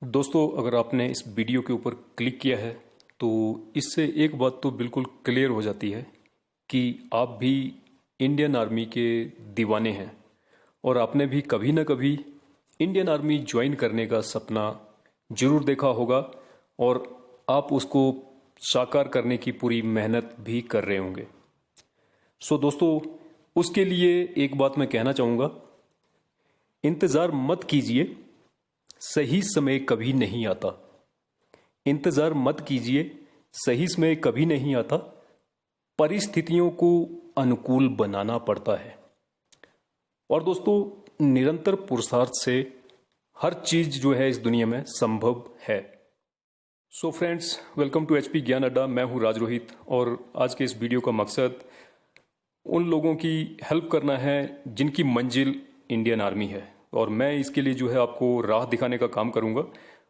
दोस्तों, अगर आपने इस वीडियो के ऊपर क्लिक किया है तो इससे एक बात तो बिल्कुल क्लियर हो जाती है कि आप भी इंडियन आर्मी के दीवाने हैं और आपने भी कभी ना कभी इंडियन आर्मी ज्वाइन करने का सपना जरूर देखा होगा और आप उसको साकार करने की पूरी मेहनत भी कर रहे होंगे। सो दोस्तों, उसके लिए एक बात मैं कहना चाहूँगा, इंतज़ार मत कीजिए, सही समय कभी नहीं आता। इंतजार मत कीजिए, सही समय कभी नहीं आता। परिस्थितियों को अनुकूल बनाना पड़ता है। और दोस्तों, निरंतर पुरुषार्थ से हर चीज जो है इस दुनिया में संभव है। So friends, welcome to HP Gyan Adda. मैं हूं राज रोहित और आज के इस वीडियो का मकसद उन लोगों की हेल्प करना है जिनकी मंजिल इंडियन आर्मी है, और मैं इसके लिए जो है आपको राह दिखाने का काम करूंगा।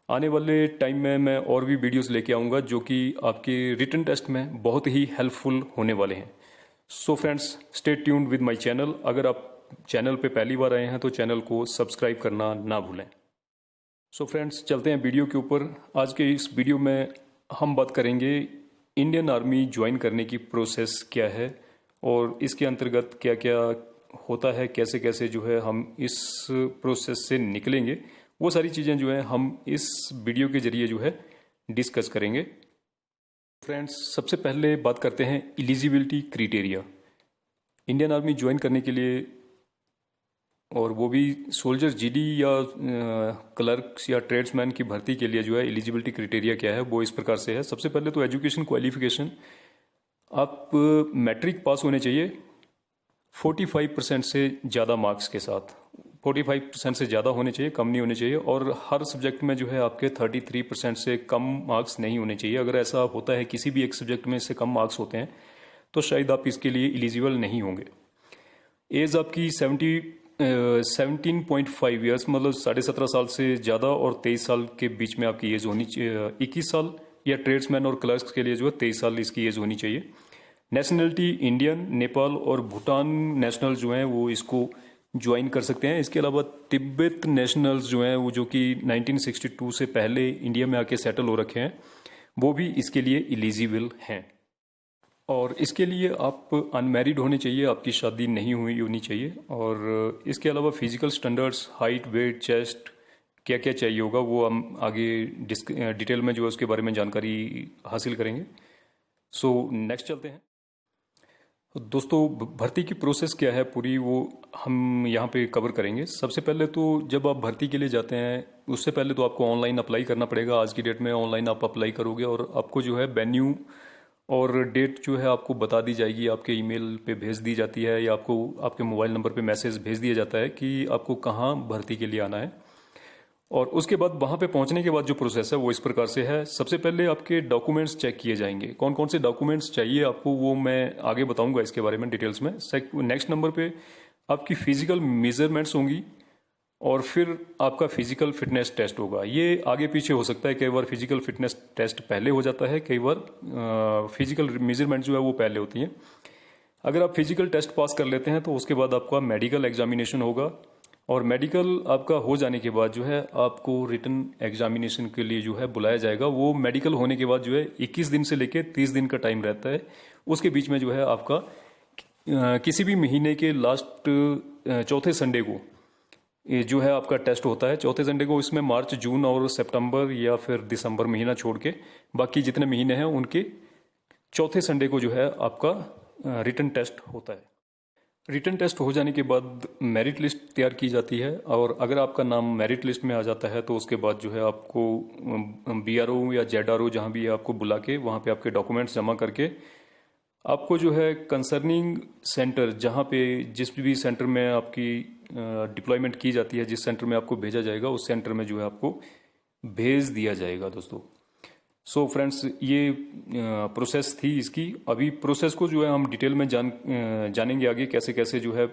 आने वाले टाइम में मैं और भी वीडियोस लेके आऊंगा जो कि आपके रिटन टेस्ट में बहुत ही हेल्पफुल होने वाले हैं। So friends, stay tuned with my channel. अगर आप चैनल पे पहली बार आए हैं तो चैनल को सब्सक्राइब करना ना भूलें। सो फ्रेंड्स, चलते हैं वीडियो के ऊपर। आज के इस वीडियो में हम बात करेंगे इंडियन आर्मी ज्वाइन करने की प्रोसेस क्या है और इसके अंतर्गत क्या क्या होता है, कैसे कैसे जो है हम इस प्रोसेस से निकलेंगे। वो सारी चीज़ें जो है हम इस वीडियो के जरिए जो है डिस्कस करेंगे। फ्रेंड्स, सबसे पहले बात करते हैं eligibility criteria. Indian army join करने के लिए, और वो भी सोल्जर जीडी या क्लर्क्स या ट्रेड्समैन की भर्ती के लिए जो है एलिजिबिलिटी क्राइटेरिया क्या है, वो इस प्रकार से है। सबसे पहले तो एजुकेशन क्वालिफिकेशन, आप मैट्रिक पास होने चाहिए 45% से ज़्यादा मार्क्स के साथ। 45% से ज़्यादा होने चाहिए, कम नहीं होने चाहिए। और हर सब्जेक्ट में जो है आपके 33% से कम मार्क्स नहीं होने चाहिए। अगर ऐसा होता है, किसी भी एक सब्जेक्ट में से कम मार्क्स होते हैं, तो शायद आप इसके लिए एलिजिबल नहीं होंगे। एज आपकी 17.5 ईयर्स, मतलब 17.5 साल से ज़्यादा, और 23 साल के बीच में आपकी एज होनी चाहिए। 21 साल या ट्रेड्समैन और क्लर्क्स के लिए जो है 23 साल इसकी एज होनी चाहिए। नेशनलिटी इंडियन, नेपाल और भूटान नेशनल जो हैं वो इसको ज्वाइन कर सकते हैं। इसके अलावा तिब्बत नेशनल्स जो हैं, वो जो कि 1962 से पहले इंडिया में आके सेटल हो रखे हैं, वो भी इसके लिए एलिजिबल हैं। और इसके लिए आप अनमैरिड होने चाहिए, आपकी शादी नहीं हुई होनी चाहिए। और इसके अलावा physical standards, height, weight, chest, क्या क्या चाहिए होगा वो हम आगे डिटेल में जो है उसके बारे में जानकारी हासिल करेंगे। सो नेक्स्ट चलते हैं। दोस्तों, भर्ती की प्रोसेस क्या है पूरी, वो हम यहाँ पे कवर करेंगे। सबसे पहले तो जब आप भर्ती के लिए जाते हैं, उससे पहले तो आपको ऑनलाइन अप्लाई करना पड़ेगा। आज की डेट में ऑनलाइन आप अप्लाई करोगे और आपको जो है वेन्यू और डेट जो है आपको बता दी जाएगी, आपके ईमेल पे भेज दी जाती है, या आपको आपके मोबाइल नंबर पे मैसेज भेज दिया जाता है कि आपको कहाँ भर्ती के लिए आना है। और उसके बाद वहाँ पे पहुँचने के बाद जो प्रोसेस है वो इस प्रकार से है। सबसे पहले आपके डॉक्यूमेंट्स चेक किए जाएंगे। कौन कौन से डॉक्यूमेंट्स चाहिए आपको वो मैं आगे बताऊंगा इसके बारे में डिटेल्स में। नेक्स्ट नंबर पे आपकी फिजिकल मेजरमेंट्स होंगी और फिर आपका फिजिकल फिटनेस टेस्ट होगा। ये आगे पीछे हो सकता है, कई बार फिजिकल फिटनेस टेस्ट पहले हो जाता है, कई बार फिजिकल मेजरमेंट जो है वो पहले होती है। अगर आप फिजिकल टेस्ट पास कर लेते हैं तो उसके बाद आपका मेडिकल एग्जामिनेशन होगा, और मेडिकल आपका हो जाने के बाद जो है आपको रिटन एग्जामिनेशन के लिए जो है बुलाया जाएगा। वो मेडिकल होने के बाद जो है 21 दिन से लेकर 30 दिन का टाइम रहता है। उसके बीच में जो है आपका किसी भी महीने के लास्ट चौथे संडे को ये जो है आपका टेस्ट होता है, चौथे संडे को। इसमें मार्च, जून और सितंबर या फिर दिसंबर महीना छोड़ के बाकी जितने महीने हैं उनके चौथे संडे को जो है आपका रिटन टेस्ट होता है। रिटन टेस्ट हो जाने के बाद मेरिट लिस्ट तैयार की जाती है, और अगर आपका नाम मेरिट लिस्ट में आ जाता है तो उसके बाद जो है आपको बीआरओ या जेडआरओ जहाँ भी है आपको बुला के वहाँ पे आपके डॉक्यूमेंट्स जमा करके आपको जो है कंसर्निंग सेंटर, जहाँ पे जिस भी सेंटर में आपकी डिप्लॉयमेंट की जाती है, जिस सेंटर में आपको भेजा जाएगा, उस सेंटर में जो है आपको भेज दिया जाएगा दोस्तों। सो फ्रेंड्स, ये प्रोसेस थी इसकी। अभी प्रोसेस को जो है हम डिटेल में जानेंगे आगे, कैसे कैसे जो है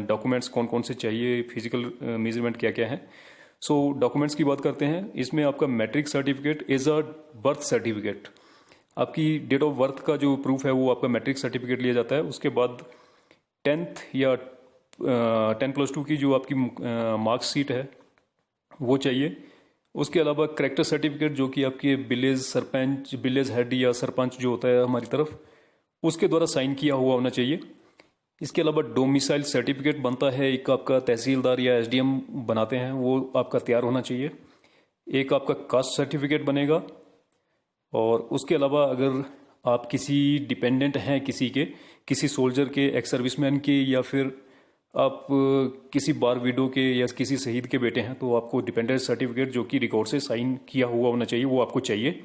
डॉक्यूमेंट्स कौन कौन से चाहिए, फिजिकल मेजरमेंट क्या क्या है। सो डॉक्यूमेंट्स की बात करते हैं। इसमें आपका matric certificate age a birth certificate, आपकी डेट ऑफ बर्थ का जो प्रूफ है वो आपका मैट्रिक सर्टिफिकेट लिया जाता है। उसके बाद 10th या 10+2 की जो आपकी मार्क्सशीट है वो चाहिए। उसके अलावा करेक्टर सर्टिफिकेट जो कि आपके विलेज हेड या सरपंच जो होता है हमारी तरफ, उसके द्वारा साइन किया हुआ होना चाहिए। इसके अलावा डोमिसाइल सर्टिफिकेट बनता है, एक आपका तहसीलदार या एसडीएम बनाते हैं, वो आपका तैयार होना चाहिए। एक आपका कास्ट सर्टिफिकेट बनेगा। और उसके अलावा अगर आप किसी डिपेंडेंट हैं किसी सोल्जर के, एक्स सर्विसमैन के, या फिर आप किसी बार विडो के या किसी शहीद के बेटे हैं, तो आपको डिपेंडेंट सर्टिफिकेट जो कि रिकॉर्ड से साइन किया हुआ होना चाहिए, वो आपको चाहिए।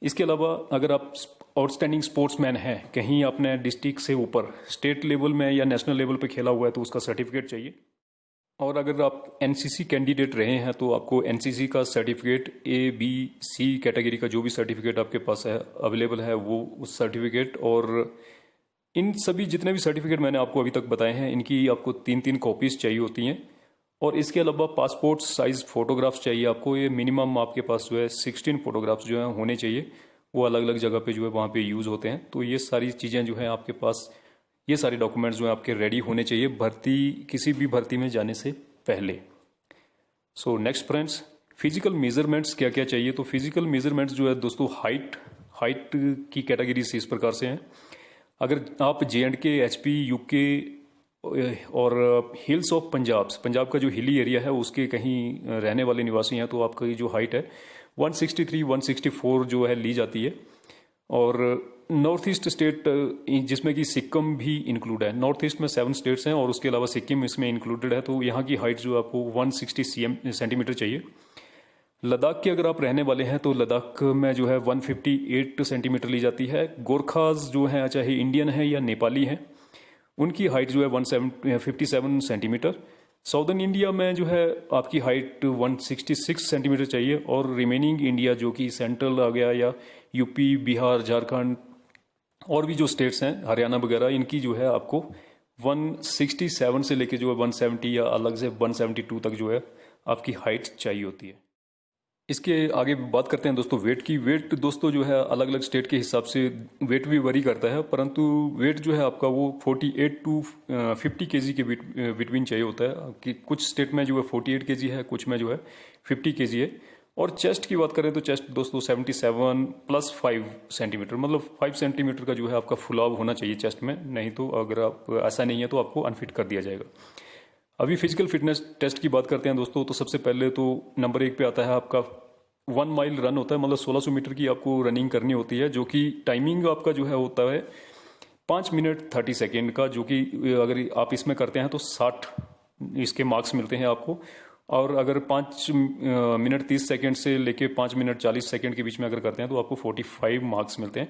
इसके अलावा अगर आप आउटस्टैंडिंग स्पोर्ट्समैन हैं, कहीं अपने डिस्ट्रिक्ट से ऊपर स्टेट लेवल में या नेशनल लेवल पे खेला हुआ है, तो उसका सर्टिफिकेट चाहिए। और अगर आप एनसीसी कैंडिडेट रहे हैं तो आपको एनसीसी का certificate, A B C category का जो भी सर्टिफिकेट आपके पास है अवेलेबल है, वो उस सर्टिफिकेट, और इन सभी जितने भी सर्टिफिकेट मैंने आपको अभी तक बताए हैं, इनकी आपको 3-3 कॉपीज चाहिए होती हैं। और इसके अलावा पासपोर्ट साइज फोटोग्राफ्स चाहिए आपको। ये मिनिमम आपके पास जो है 16 फोटोग्राफ्स जो है होने चाहिए, वो अलग अलग जगह पे जो है वहाँ पे यूज़ होते हैं। तो ये सारी चीज़ें जो है आपके पास, ये सारे डॉक्यूमेंट्स जो है आपके रेडी होने चाहिए किसी भी भर्ती में जाने से पहले। So next friends, physical measurements क्या क्या चाहिए। तो फिजिकल मेजरमेंट्स जो है दोस्तों, हाइट की कैटेगरीज इस प्रकार से हैं। अगर आप JNK, HP, UK और हिल्स ऑफ पंजाब का जो हिली एरिया है उसके कहीं रहने वाले निवासी हैं, तो आपकी जो हाइट है 163, 164 जो है ली जाती है। और नॉर्थ ईस्ट स्टेट जिसमें कि सिक्किम भी इंक्लूड है, नॉर्थ ईस्ट में 7 स्टेट्स हैं और उसके अलावा सिक्किम इसमें इंक्लूडेड है, तो यहाँ की हाइट जो आपको 160 सेंटीमीटर चाहिए। लद्दाख के अगर आप रहने वाले हैं तो लद्दाख में जो है 158 सेंटीमीटर ली जाती है। गोरखाज जो हैं, चाहे इंडियन है या नेपाली हैं, उनकी हाइट जो है 157 सेंटीमीटर। साउदर्न इंडिया में जो है आपकी हाइट 166 सेंटीमीटर चाहिए। और रिमेनिंग इंडिया जो कि सेंट्रल आ गया, या यूपी, बिहार, झारखंड और भी जो स्टेट्स हैं, हरियाणा वगैरह, इनकी जो है आपको 167 से लेके जो है 170 या अलग से 172 तक जो है आपकी हाइट चाहिए होती है। इसके आगे बात करते हैं दोस्तों वेट की। वेट दोस्तों जो है अलग अलग स्टेट के हिसाब से वेट भी वरी करता है, परंतु वेट जो है आपका वो 48 टू 50 केजी के बिटवीन चाहिए होता है। कि कुछ स्टेट में जो है 48 केजी है, कुछ में जो है 50 केजी है। और चेस्ट की बात करें तो चेस्ट दोस्तों 77 प्लस 5 सेंटीमीटर, मतलब 5 सेंटीमीटर का जो है आपका फुलाव होना चाहिए चेस्ट में, नहीं तो अगर आप ऐसा नहीं है तो आपको अनफिट कर दिया जाएगा। अभी फिजिकल फिटनेस टेस्ट की बात करते हैं दोस्तों, तो सबसे पहले तो नंबर 1 पे आता है आपका 1 माइल रन होता है, मतलब 1600 मीटर की आपको रनिंग करनी होती है, जो कि टाइमिंग आपका जो है होता है 5 मिनट 30 सेकेंड का, जो कि अगर आप इसमें करते हैं तो 60 इसके मार्क्स मिलते हैं आपको। और अगर 5 मिनट 30 सेकेंड से लेके 5 मिनट 40 सेकेंड के बीच में अगर करते हैं तो आपको 45 मार्क्स मिलते हैं।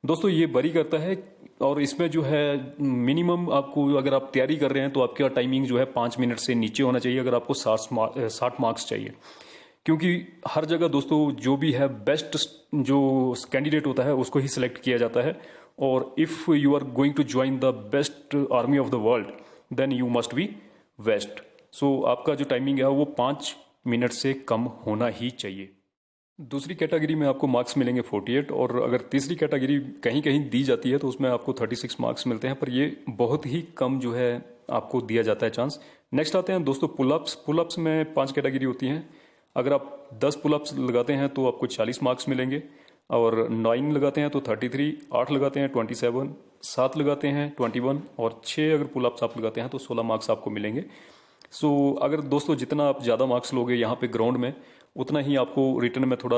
दोस्तों ये वरी करता है, और इसमें जो है मिनिमम आपको, अगर आप तैयारी कर रहे हैं तो आपका टाइमिंग जो है 5 मिनट से नीचे होना चाहिए अगर आपको 60 मार्क्स चाहिए। क्योंकि हर जगह दोस्तों जो भी है बेस्ट जो कैंडिडेट होता है उसको ही सिलेक्ट किया जाता है। और if you are going to join the best army of the world then you must be best. So आपका जो टाइमिंग है वो 5 मिनट से कम होना ही चाहिए। दूसरी कैटेगरी में आपको मार्क्स मिलेंगे 48, और अगर तीसरी कैटेगरी कहीं कहीं दी जाती है तो उसमें आपको 36 मार्क्स मिलते हैं, पर ये बहुत ही कम जो है आपको दिया जाता है चांस। नेक्स्ट आते हैं दोस्तों पुलअप्स में 5 कैटेगरी होती हैं। अगर आप 10 पुलअप्स लगाते हैं तो आपको 40 मार्क्स मिलेंगे, और 9 लगाते हैं तो 33, 8 लगाते हैं 27, 7 लगाते हैं 21, और 6 अगर पुलअप्स आप लगाते हैं तो 16 मार्क्स आपको मिलेंगे। सो अगर दोस्तों जितना आप ज़्यादा मार्क्स लोगे यहाँ पे ग्राउंड में, उतना ही आपको रिटर्न में थोड़ा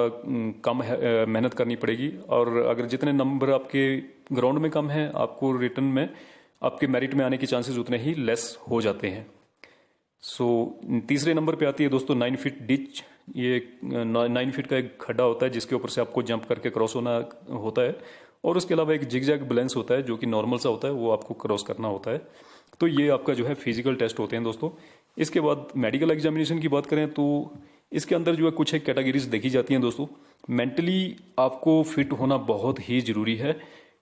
कम मेहनत करनी पड़ेगी। और अगर जितने नंबर आपके ग्राउंड में कम है, आपको रिटर्न में आपके मेरिट में आने के चांसेस उतने ही लेस हो जाते हैं। सो तीसरे नंबर पे आती है दोस्तों 9 फीट डिच। ये 9 फीट का एक खड्डा होता है जिसके ऊपर से आपको जंप करके क्रॉस होना होता है, और उसके अलावा एक जिगजैग बैलेंस होता है जो कि नॉर्मल सा होता है, वो आपको क्रॉस करना होता है। तो ये आपका जो है फिजिकल टेस्ट होते हैं दोस्तों। इसके बाद मेडिकल एग्जामिनेशन की बात करें तो इसके अंदर जो है कुछ एक कैटेगरीज देखी जाती हैं दोस्तों। मेंटली आपको फिट होना बहुत ही ज़रूरी है,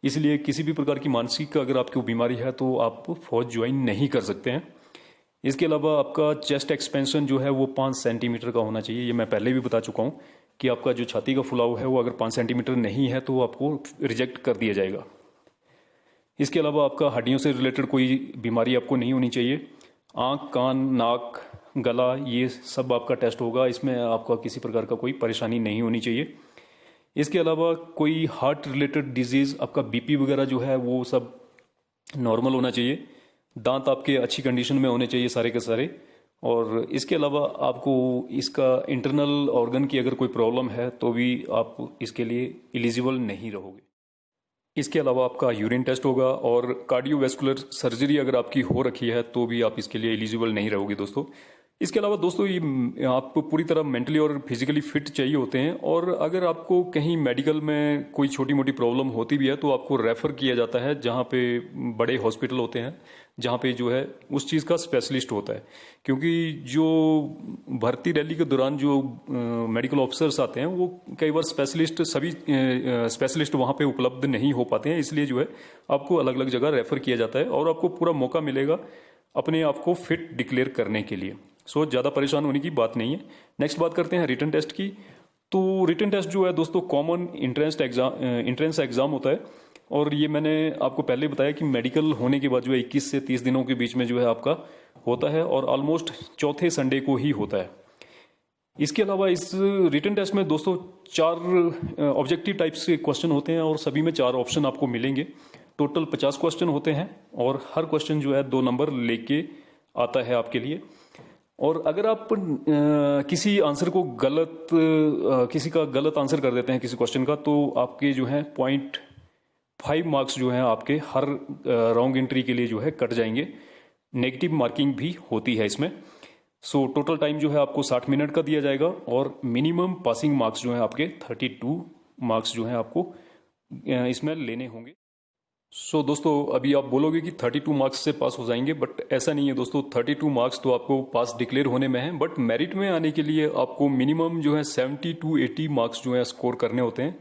इसलिए किसी भी प्रकार की मानसिक अगर आपको बीमारी है तो आप फौज ज्वाइन नहीं कर सकते हैं। इसके अलावा आपका चेस्ट एक्सपेंशन जो है वो 5 सेंटीमीटर का होना चाहिए। ये मैं पहले भी बता चुका हूँ कि आपका जो छाती का फुलाव है वो अगर 5 सेंटीमीटर नहीं है तो आपको रिजेक्ट कर दिया जाएगा। इसके अलावा आपका हड्डियों से रिलेटेड कोई बीमारी आपको नहीं होनी चाहिए। आँख, कान, नाक, गला, ये सब आपका टेस्ट होगा। इसमें आपका किसी प्रकार का कोई परेशानी नहीं होनी चाहिए। इसके अलावा कोई हार्ट रिलेटेड डिजीज़, आपका बीपी वगैरह जो है वो सब नॉर्मल होना चाहिए। दांत आपके अच्छी कंडीशन में होने चाहिए सारे के सारे। और इसके अलावा आपको इसका इंटरनल ऑर्गन की अगर कोई प्रॉब्लम है तो भी आप इसके लिए एलिजिबल नहीं रहोगे। इसके अलावा आपका यूरिन टेस्ट होगा, और कार्डियोवैस्कुलर सर्जरी अगर आपकी हो रखी है तो भी आप इसके लिए एलिजिबल नहीं रहोगे दोस्तों। इसके अलावा दोस्तों ये आप पूरी तरह मेंटली और फिजिकली फिट चाहिए होते हैं। और अगर आपको कहीं मेडिकल में कोई छोटी मोटी प्रॉब्लम होती भी है तो आपको रेफ़र किया जाता है जहाँ पे बड़े हॉस्पिटल होते हैं, जहाँ पे जो है उस चीज़ का स्पेशलिस्ट होता है। क्योंकि जो भर्ती रैली के दौरान जो मेडिकल ऑफिसर्स आते हैं वो कई बार सभी स्पेशलिस्ट वहाँ पे उपलब्ध नहीं हो पाते हैं, इसलिए जो है आपको अलग अलग जगह रेफ़र किया जाता है और आपको पूरा मौका मिलेगा अपने आप को फिट डिक्लेयर करने के लिए। सो ज़्यादा परेशान होने की बात नहीं है। नेक्स्ट बात करते हैं रिटन टेस्ट की। तो रिटन टेस्ट जो है दोस्तों कॉमन इंट्रेंस एग्ज़ाम होता है, और ये मैंने आपको पहले बताया कि मेडिकल होने के बाद जो है 21 से 30 दिनों के बीच में जो है आपका होता है, और ऑलमोस्ट चौथे संडे को ही होता है। इसके अलावा इस रिटन टेस्ट में दोस्तों 4 ऑब्जेक्टिव टाइप्स के क्वेश्चन होते हैं, और सभी में 4 ऑप्शन आपको मिलेंगे। टोटल 50 क्वेश्चन होते हैं, और हर क्वेश्चन जो है 2 नंबर लेके आता है आपके लिए। और अगर आप किसी आंसर को किसी का गलत आंसर कर देते हैं किसी क्वेश्चन का, तो आपके जो है 0.5 मार्क्स जो है आपके हर रॉन्ग एंट्री के लिए जो है कट जाएंगे। नेगेटिव मार्किंग भी होती है इसमें। सो टोटल टाइम जो है आपको 60 मिनट का दिया जाएगा, और मिनिमम पासिंग मार्क्स जो है आपके 32 मार्क्स जो है आपको इसमें लेने होंगे। सो दोस्तों अभी आप बोलोगे कि 32 मार्क्स से पास हो जाएंगे, बट ऐसा नहीं है दोस्तों। 32 मार्क्स तो आपको पास डिक्लेयर होने में है, बट मेरिट में आने के लिए आपको मिनिमम जो है 70 to 80 मार्क्स जो है स्कोर करने होते हैं।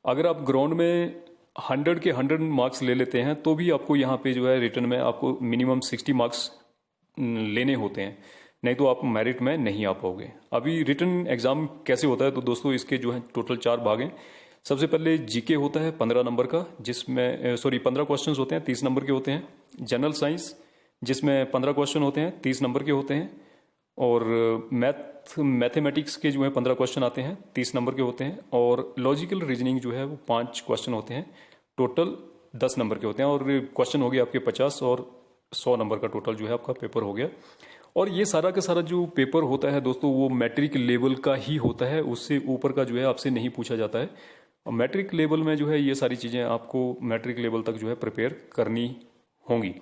अगर आप ग्राउंड में 100 के 100 मार्क्स ले लेते हैं तो भी आपको यहाँ पे जो है रिटन में आपको मिनिमम 60 मार्क्स लेने होते हैं, नहीं तो आप मेरिट में नहीं आ पाओगे। अभी रिटन एग्जाम कैसे होता है तो दोस्तों इसके जो है टोटल 4 भाग हैं। सबसे पहले जीके होता है 15 नंबर का, जिसमें 15 क्वेश्चंस होते हैं, 30 नंबर के होते हैं। जनरल साइंस जिसमें 15 क्वेश्चन होते हैं, 30 नंबर के होते हैं। और मैथमेटिक्स के जो है 15 क्वेश्चन आते हैं, 30 नंबर के होते हैं। और लॉजिकल रीजनिंग जो है वो 5 क्वेश्चन होते हैं, टोटल 10 नंबर के होते हैं। और क्वेश्चन हो गया आपके 50 और 100 नंबर का टोटल जो है आपका पेपर हो गया। और ये सारा का सारा जो पेपर होता है दोस्तों वो मैट्रिक लेवल का ही होता है, उससे ऊपर का जो है आपसे नहीं पूछा जाता है। और मैट्रिक लेवल में जो है ये सारी चीज़ें आपको मैट्रिक लेवल तक जो है प्रिपेयर करनी होंगी।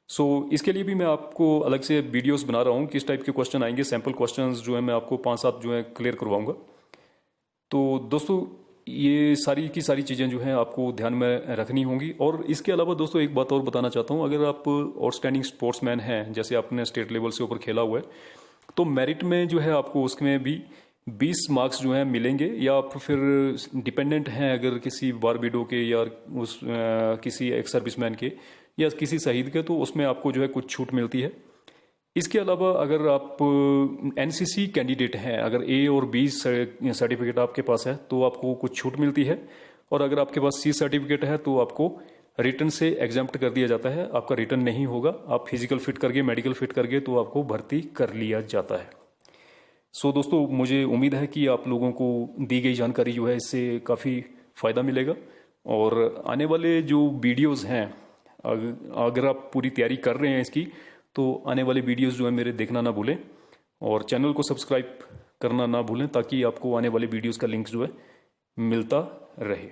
सो इसके लिए भी मैं आपको अलग से वीडियोस बना रहा हूँ, किस टाइप के क्वेश्चन आएंगे। सैम्पल क्वेश्चंस जो है मैं आपको 5-7 जो है क्लियर करवाऊंगा। तो दोस्तों ये सारी की सारी चीज़ें जो हैं आपको ध्यान में रखनी होंगी। और इसके अलावा दोस्तों एक बात और बताना चाहता हूँ, अगर आप आउटस्टैंडिंग स्पोर्ट्समैन हैं, जैसे आपने स्टेट लेवल से ऊपर खेला हुआ है, तो मेरिट में जो है आपको उसमें भी 20 मार्क्स जो हैं मिलेंगे। या आप फिर डिपेंडेंट हैं अगर किसी बारबीडो के या किसी एक्स सर्विसमैन के या किसी शहीद के, तो उसमें आपको जो है कुछ छूट मिलती है। इसके अलावा अगर आप एनसीसी कैंडिडेट हैं, अगर ए और बी सर्टिफिकेट आपके पास है तो आपको कुछ छूट मिलती है। और अगर आपके पास सी सर्टिफिकेट है तो आपको रिटर्न से एग्जाम्प्ट कर दिया जाता है, आपका रिटर्न नहीं होगा। आप फिजिकल फिट करके, मेडिकल फिट करके तो आपको भर्ती कर लिया जाता है। सो दोस्तों मुझे उम्मीद है कि आप लोगों को दी गई जानकारी जो है इससे काफ़ी फ़ायदा मिलेगा। और आने वाले जो वीडियोज़ हैं, अगर आप पूरी तैयारी कर रहे हैं इसकी, तो आने वाले वीडियोस जो है मेरे देखना ना भूलें, और चैनल को सब्सक्राइब करना ना भूलें, ताकि आपको आने वाले वीडियोस का लिंक जो है मिलता रहे।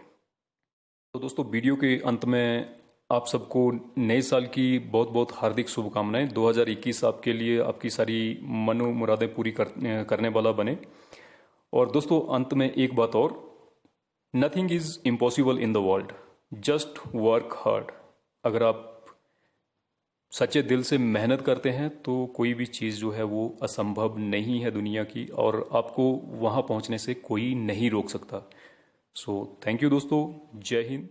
तो दोस्तों वीडियो के अंत में आप सबको नए साल की बहुत बहुत हार्दिक शुभकामनाएं। 2021 आपके लिए आपकी सारी मनो मुरादें पूरी करने वाला बने। और दोस्तों अंत में एक बात और, nothing is impossible in the world, just work hard. अगर आप सच्चे दिल से मेहनत करते हैं तो कोई भी चीज़ जो है वो असंभव नहीं है दुनिया की, और आपको वहाँ पहुँचने से कोई नहीं रोक सकता। सो थैंक यू दोस्तों, जय हिंद।